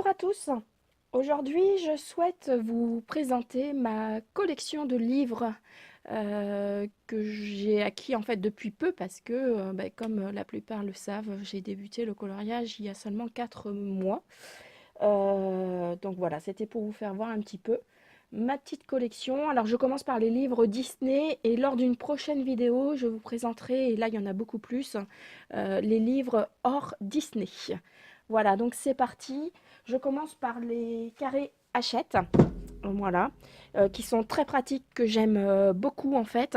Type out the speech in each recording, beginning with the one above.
Bonjour à tous. Aujourd'hui, je souhaite vous présenter ma collection de livres que j'ai acquis en fait depuis peu parce que, comme la plupart le savent, j'ai débuté le coloriage il y a seulement 4 mois. Donc voilà, c'était pour vous faire voir un petit peu ma petite collection. Alors je commence par les livres Disney et lors d'une prochaine vidéo, je vous présenterai, et là il y en a beaucoup plus, les livres hors Disney. Voilà, donc c'est parti. Je commence par les carrés Hachette, voilà, qui sont très pratiques, que j'aime beaucoup en fait,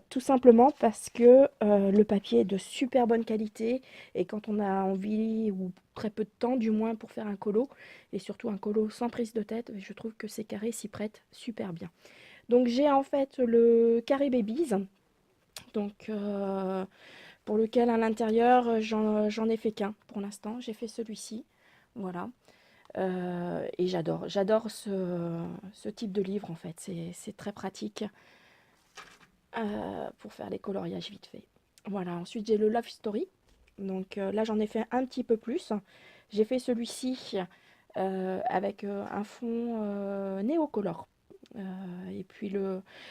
tout simplement parce que le papier est de super bonne qualité et quand on a envie ou très peu de temps du moins pour faire un colo et surtout un colo sans prise de tête, je trouve que ces carrés s'y prêtent super bien. Donc j'ai en fait le carré Babies, donc pour lequel à l'intérieur j'en ai fait qu'un pour l'instant, j'ai fait celui-ci, voilà. Et j'adore ce type de livre en fait, c'est très pratique pour faire les coloriages vite fait. Voilà, ensuite j'ai le Love Story, donc là j'en ai fait un petit peu plus. J'ai fait celui-ci avec un fond néocolore. Et puis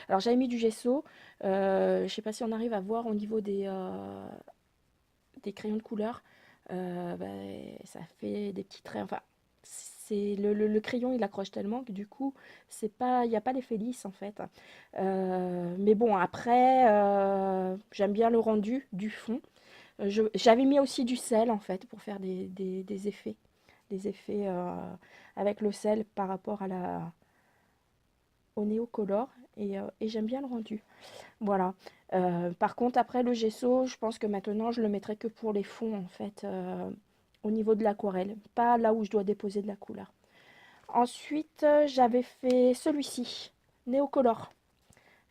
Alors j'avais mis du gesso, je sais pas si on arrive à voir au niveau des crayons de couleur, ça fait des petits traits, enfin c'est le crayon il accroche tellement que du coup c'est pas, il n'y a pas l'effet lisse en fait. Mais bon après j'aime bien le rendu du fond. J'avais mis aussi du sel en fait pour faire des effets avec le sel par rapport au néocolore et j'aime bien le rendu. Voilà. Par contre, après le gesso, je pense que maintenant, je le mettrai que pour les fonds, en fait, au niveau de l'aquarelle, pas là où je dois déposer de la couleur. Ensuite, j'avais fait celui-ci, Néocolor.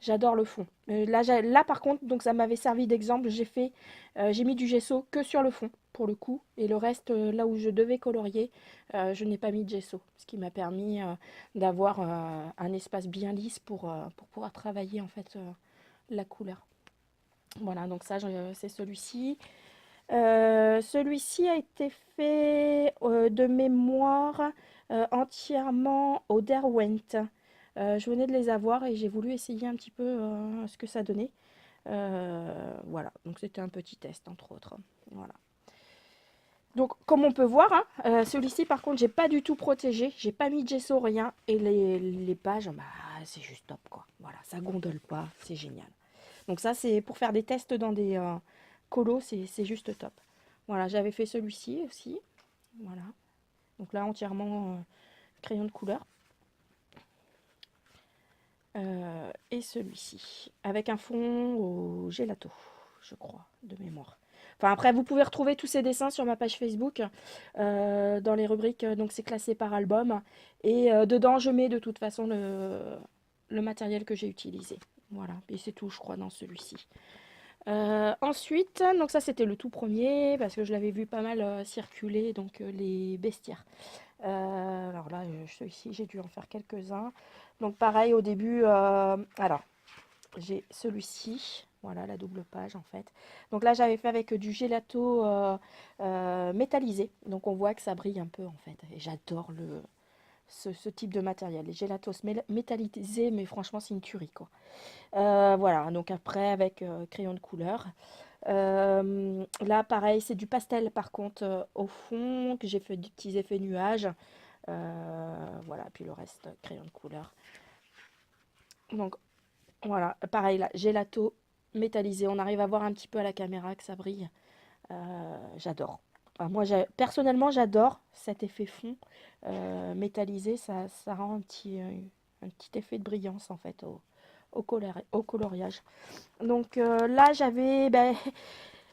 J'adore le fond. Là, par contre, donc ça m'avait servi d'exemple. J'ai mis du gesso que sur le fond, pour le coup, et le reste, là où je devais colorier, je n'ai pas mis de gesso, ce qui m'a permis d'avoir un espace bien lisse pour pouvoir travailler en fait la couleur. Voilà, donc ça, c'est celui-ci. Celui-ci a été fait de mémoire entièrement au Derwent. Je venais de les avoir et j'ai voulu essayer un petit peu ce que ça donnait. Voilà, donc c'était un petit test entre autres. Voilà. Donc comme on peut voir, hein, celui-ci par contre j'ai pas du tout protégé, j'ai pas mis de gesso, rien. Et les pages, bah, c'est juste top quoi. Voilà, ça gondole pas, c'est génial. Donc ça, c'est pour faire des tests dans des colos, c'est juste top. Voilà, j'avais fait celui-ci aussi. Voilà. Donc là, entièrement crayon de couleur. Et celui-ci, avec un fond au gelato, je crois, de mémoire. Enfin, après, vous pouvez retrouver tous ces dessins sur ma page Facebook, dans les rubriques, donc c'est classé par album. Et dedans, je mets de toute façon le matériel que j'ai utilisé. Voilà, et c'est tout, je crois, dans celui-ci. Ensuite, donc ça c'était le tout premier parce que je l'avais vu pas mal circuler, donc les bestiaires. Alors là, celui-ci, j'ai dû en faire quelques-uns. Donc pareil au début, alors j'ai celui-ci, voilà la double page en fait. Donc là j'avais fait avec du gelato métallisé, donc on voit que ça brille un peu en fait. Et j'adore ce type de matériel. Les gélatos métallisés, mais franchement c'est une tuerie quoi. Voilà, donc après avec crayon de couleur. Là, pareil, c'est du pastel par contre au fond, que j'ai fait des petits effets nuages. Voilà, puis le reste, crayon de couleur. Donc voilà, pareil là, gelato métallisé. On arrive à voir un petit peu à la caméra que ça brille. J'adore. Enfin, moi, personnellement, j'adore cet effet fond métallisé. Ça rend un petit effet de brillance en fait au coloriage. Donc là,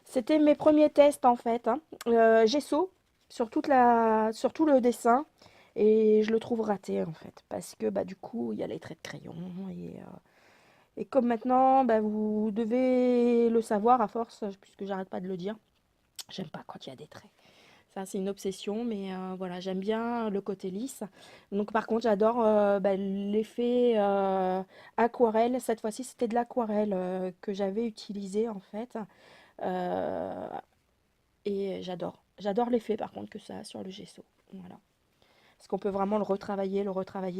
c'était mes premiers tests en fait, hein. Gesso sur tout le dessin et je le trouve raté en fait parce que bah, du coup il y a les traits de crayon et comme maintenant bah, vous devez le savoir à force puisque j'arrête pas de le dire, j'aime pas quand il y a des traits. Ça c'est une obsession mais voilà j'aime bien le côté lisse. Donc par contre j'adore l'effet aquarelle. Cette fois-ci c'était de l'aquarelle que j'avais utilisé en fait. Euh, et j'adore. J'adore l'effet par contre que ça a sur le gesso. Voilà. Parce qu'on peut vraiment le retravailler.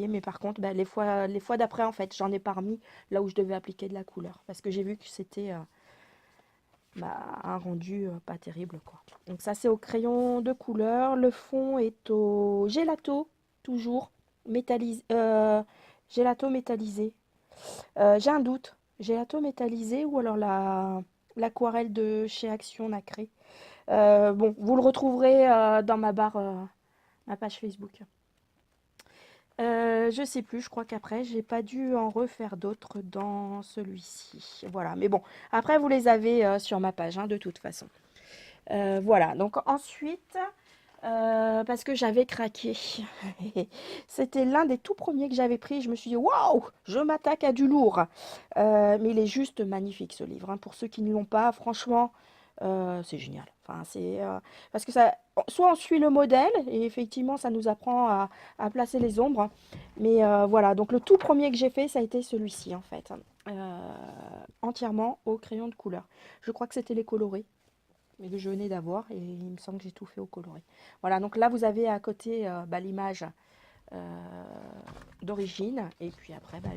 Mais par contre, bah, les fois d'après, en fait, j'en ai pas remis là où je devais appliquer de la couleur. Parce que j'ai vu que c'était bah, un rendu pas terrible, quoi. Donc ça, c'est au crayon de couleur. Le fond est au gelato, toujours, métallisé, gelato métallisé. J'ai un doute. Gelato métallisé ou alors l'aquarelle de chez Action Nacré. Bon, vous le retrouverez dans ma page Facebook. Je sais plus, je crois qu'après, j'ai pas dû en refaire d'autres dans celui-ci. Voilà, mais bon, après, vous les avez sur ma page, hein, de toute façon. Voilà, donc ensuite, parce que j'avais craqué. C'était l'un des tout premiers que j'avais pris. Je me suis dit, waouh, je m'attaque à du lourd. Mais il est juste magnifique ce livre, hein. Pour ceux qui ne l'ont pas, franchement, c'est génial. Enfin, parce que ça, soit on suit le modèle et effectivement, ça nous apprend à placer les ombres. Mais voilà, donc le tout premier que j'ai fait, ça a été celui-ci en fait. Euh, Entièrement au crayon de couleur. Je crois que c'était les colorés mais que je venais d'avoir et il me semble que j'ai tout fait au coloré. Voilà, donc là vous avez à côté bah, l'image euh, d'origine et puis après bah,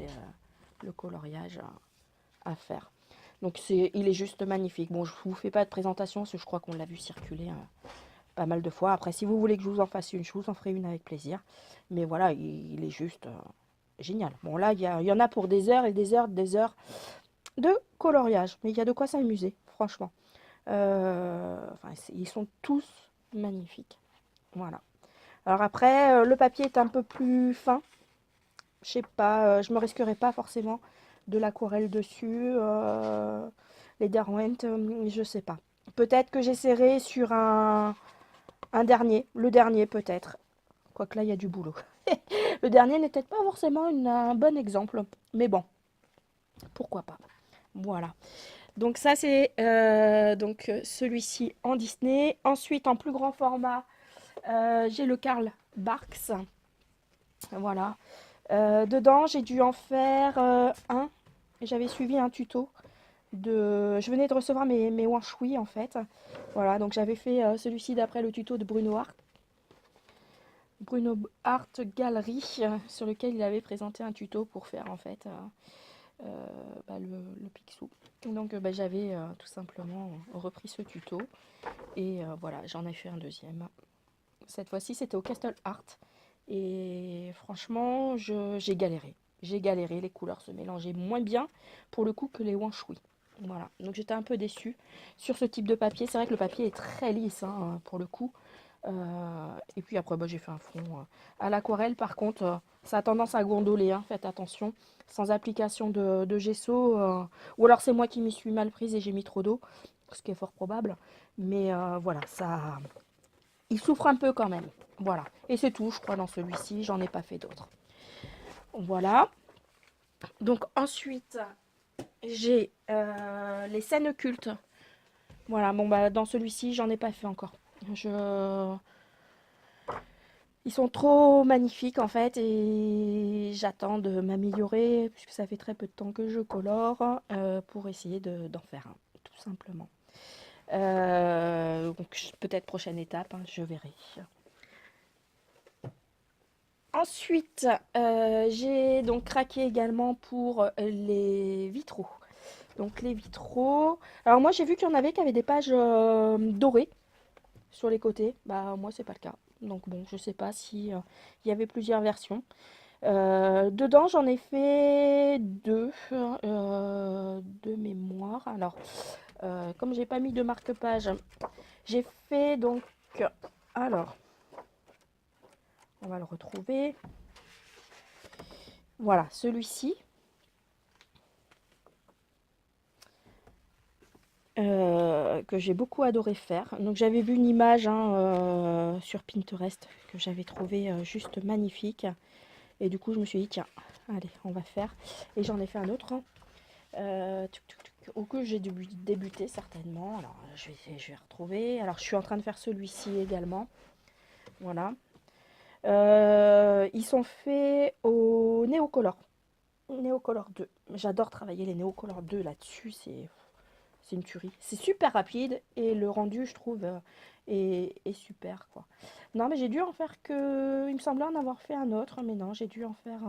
le coloriage à faire. Donc il est juste magnifique. Bon, je vous fais pas de présentation parce que je crois qu'on l'a vu circuler pas mal de fois. Après, si vous voulez que je vous en fasse une, je vous en ferai une avec plaisir. Mais voilà, il est juste génial. Bon, là, il y en a pour des heures et des heures de coloriage. Mais il y a de quoi s'amuser, franchement. Enfin, ils sont tous magnifiques. Voilà. Alors après, le papier est un peu plus fin. Je sais pas, je me risquerai pas forcément de l'aquarelle dessus. Les Derwent, je sais pas. Peut-être que j'essaierai sur un dernier. Le dernier peut-être. Quoique là, il y a du boulot. Le dernier n'est peut-être pas forcément un bon exemple. Mais bon, pourquoi pas. Voilà. Donc ça c'est donc celui-ci en Disney. Ensuite en plus grand format, j'ai le Karl Barks. Voilà. Dedans j'ai dû en faire un. J'avais suivi un tuto je venais de recevoir mes Wanshui en fait. Voilà, donc j'avais fait celui-ci d'après le tuto de Bruno Hart. Bruno Art Gallery, sur lequel il avait présenté un tuto pour faire en fait bah, le Picsou. Donc bah, j'avais tout simplement repris ce tuto et voilà, j'en ai fait un deuxième. Cette fois-ci, c'était au Castle Art et franchement, j'ai galéré. J'ai galéré, les couleurs se mélangeaient moins bien pour le coup que les Wanshui. Voilà, donc j'étais un peu déçue sur ce type de papier. C'est vrai que le papier est très lisse hein, pour le coup. Et puis après, bah, j'ai fait un fond à l'aquarelle. Par contre, ça a tendance à gondoler, hein, faites attention. Sans application de gesso, ou alors c'est moi qui m'y suis mal prise et j'ai mis trop d'eau, ce qui est fort probable. Mais voilà, ça, il souffre un peu quand même. Voilà, et c'est tout, je crois, dans celui-ci. J'en ai pas fait d'autres. Voilà. Donc ensuite, j'ai les scènes cultes. Voilà, bon bah dans celui-ci, j'en ai pas fait encore. Je Ils sont trop magnifiques en fait et j'attends de m'améliorer puisque ça fait très peu de temps que je colore pour essayer d'en faire un, tout simplement. Donc peut-être prochaine étape, hein, je verrai. Ensuite, j'ai donc craqué également pour les vitraux. Donc les vitraux. Alors moi j'ai vu qu'il y en avait qui avaient des pages dorées sur les côtés. Bah moi c'est pas le cas. Donc bon, je sais pas si il y avait plusieurs versions. Dedans, j'en ai fait deux de mémoire. Alors, comme j'ai pas mis de marque-page, j'ai fait donc. Alors, on va le retrouver. Voilà, celui-ci. Que j'ai beaucoup adoré faire. Donc j'avais vu une image hein, sur Pinterest que j'avais trouvé juste magnifique. Et du coup je me suis dit tiens, allez on va faire. Et j'en ai fait un autre. Ou que j'ai dû débuter certainement. Alors je vais retrouver. Alors je suis en train de faire celui-ci également. Voilà. Ils sont faits au Neocolor. Neocolor 2. J'adore travailler les Neocolor 2 là-dessus. c'est une tuerie. C'est super rapide et le rendu, je trouve, est super, quoi. Non, mais j'ai dû en faire que... Il me semblait en avoir fait un autre, mais non, j'ai dû en faire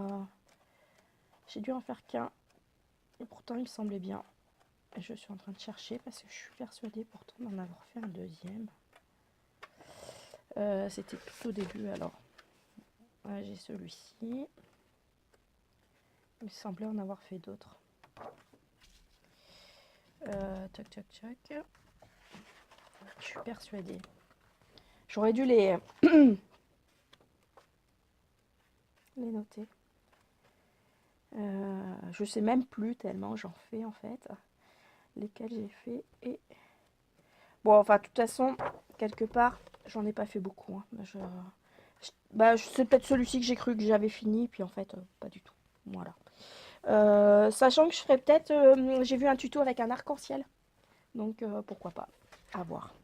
qu'un. Et pourtant, il me semblait bien. Et je suis en train de chercher parce que je suis persuadée pourtant d'en avoir fait un deuxième. C'était tout au début, alors. Ouais, j'ai celui-ci. Il me semblait en avoir fait d'autres. Toc, toc, toc. Je suis persuadée. J'aurais dû les noter. Je sais même plus tellement j'en fais en fait. Lesquels j'ai fait et... Bon, enfin, de toute façon, quelque part, j'en ai pas fait beaucoup. Hein. C'est peut-être celui-ci que j'ai cru que j'avais fini, puis en fait, pas du tout. Voilà. Sachant que je ferai peut-être... j'ai vu un tuto avec un arc-en-ciel. Donc, pourquoi pas. À voir.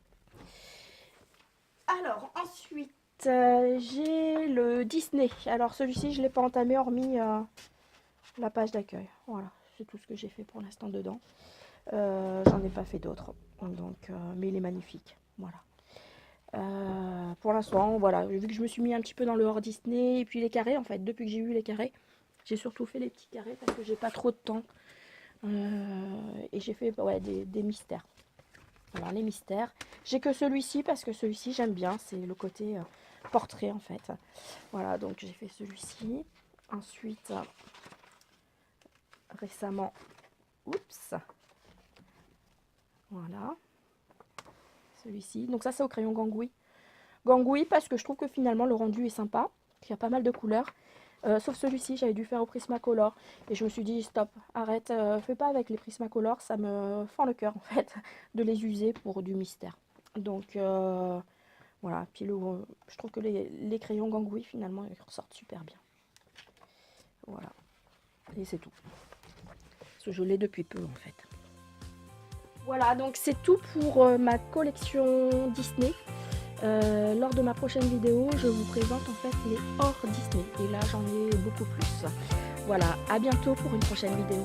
Alors, ensuite, j'ai le Disney. Alors, celui-ci, je ne l'ai pas entamé, hormis la page d'accueil. Voilà, c'est tout ce que j'ai fait pour l'instant dedans. J'en ai pas fait d'autres. Donc, mais il est magnifique. Voilà. Pour l'instant, voilà, vu que je me suis mis un petit peu dans le hors Disney, et puis les carrés, en fait, depuis que j'ai eu les carrés, j'ai surtout fait les petits carrés parce que j'ai pas trop de temps. Et j'ai fait ouais, des mystères. Alors les mystères, j'ai que celui-ci parce que celui-ci j'aime bien, c'est le côté portrait en fait. Voilà, donc j'ai fait celui-ci. Ensuite, récemment, oups, voilà, celui-ci. Donc ça c'est au crayon Gangui. Gangui parce que je trouve que finalement le rendu est sympa, qu'il y a pas mal de couleurs. Sauf celui-ci, j'avais dû faire au Prismacolor. Et je me suis dit, stop, arrête, fais pas avec les Prismacolor, ça me fend le cœur en fait, de les user pour du mystère. Donc voilà, puis je trouve que les crayons Gangui finalement, ils ressortent super bien. Voilà, et c'est tout. Parce que je l'ai depuis peu en fait. Voilà, donc c'est tout pour ma collection Disney. Lors de ma prochaine vidéo, je vous présente en fait les hors Disney. Et là, j'en ai beaucoup plus. Voilà, à bientôt pour une prochaine vidéo.